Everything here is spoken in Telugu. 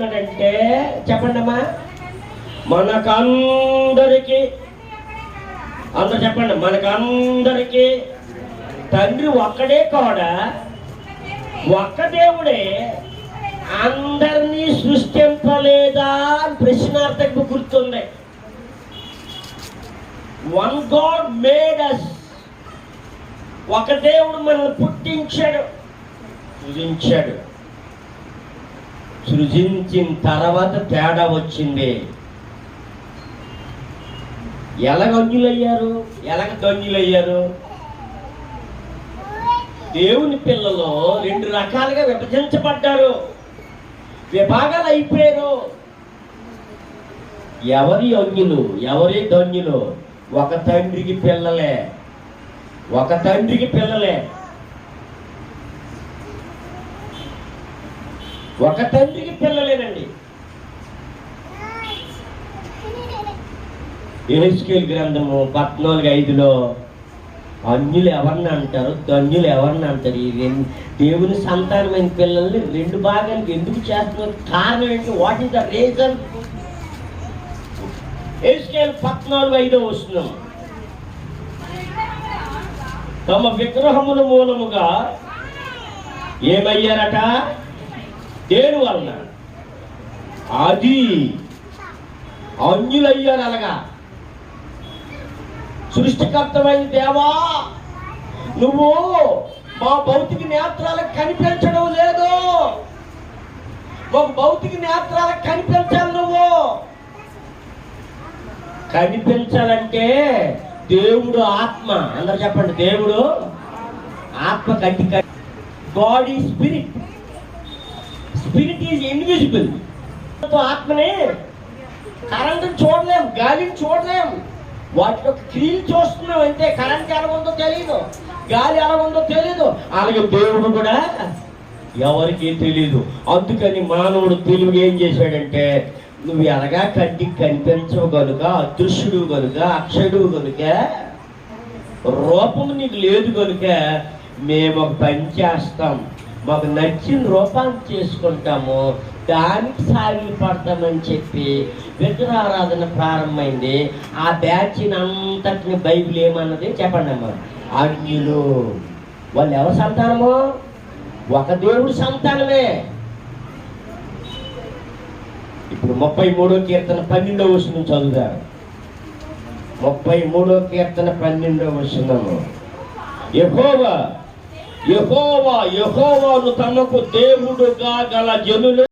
అంటే చెప్పండి అమ్మా, మనకందరికి, అందరూ చెప్పండి, మనకందరికి తండ్రి ఒక్కడే కూడా, ఒక్క దేవుడే అందరినీ సృష్టింపలేదా అని ప్రశ్నార్థకు గుర్తుంది. వన్ గాడ్ మేడ్ అస్, ఒక దేవుడు మనల్ని పుట్టించాడు, సృజించాడు. సృజించిన తర్వాత తేడా వచ్చింది. ఎలాగ ధన్యులయ్యారు? దేవుని పిల్లలు రెండు రకాలుగా విభజించబడ్డారు, విభాగాలు అయిపోయారు. ఎవరి అన్యులు, ఎవరి ధన్యులు? ఒక తండ్రికి పిల్లలే, ఒక తండ్రికి పిల్లలే, ఒక తండ్రికి పిల్లలేనండి. యెహెజ్కేలు గ్రంథము 14:5లో అన్యులు ఎవరిని అంటారు, ధన్యులు ఎవరిని అంటారు? ఈ దేవుని సంతానమైన పిల్లల్ని రెండు భాగాలకు ఎందుకు చేస్తున్నారు? కారణం ఏంటి? What is the reason? యెహెజ్కేలు 14:5 వస్తున్నాం. తమ విగ్రహముల మూలముగా ఏమయ్యారట? దేని వలన? అది అన్యులయ్యారు. అలాగా సృష్టికర్తమైన దేవా, నువ్వు మా భౌతిక నేత్రాలకు కనిపించడం లేదు, మాకు భౌతిక నేత్రాలకు కనిపించాలి. నువ్వు కనిపించాలంటే దేవుడు ఆత్మ. అందరు చెప్పండి, దేవుడు ఆత్మ. కంటి God is spirit, spirit is invisible. ఆత్మని కరెంటుని చూడలేం, గాలిని చూడలేం, వాటి యొక్క క్రియలు చూస్తున్నాం అంతే. కరెంట్ ఎలాగుందో తెలియదు, గాలి ఎలాగుందో తెలియదు. అలాగే దేవుడు కూడా ఎవరికి తెలియదు. అందుకని మానవుడు తెలివిగా ఏం చేశాడంటే, నువ్వు ఎలాగా కంటికి కనిపించవు కనుక, అదృశ్యుడు కనుక, అక్షయుడు కనుక, రూపం నీకు లేదు కనుక మేము ఒక పని చేస్తాం, మాకు నచ్చిన రూపాన్ని చేసుకుంటాము, దానికి సాగిలు పడతామని చెప్పి విగ్రహారాధన ప్రారంభమైంది. ఆ బ్యాచ్ని అంతటిని బైబిల్ ఏమన్నది చెప్పండి అమ్మా? అన్యులు. వాళ్ళు ఎవరి సంతానము? ఒక దేవుడి సంతానమే. ఇప్పుడు 33వ కీర్తన 12వ వచనం చదువుతారు. 33వ కీర్తన 12వ వచనము. యెహోవాను తనకు దేవుడుగా గల జనులు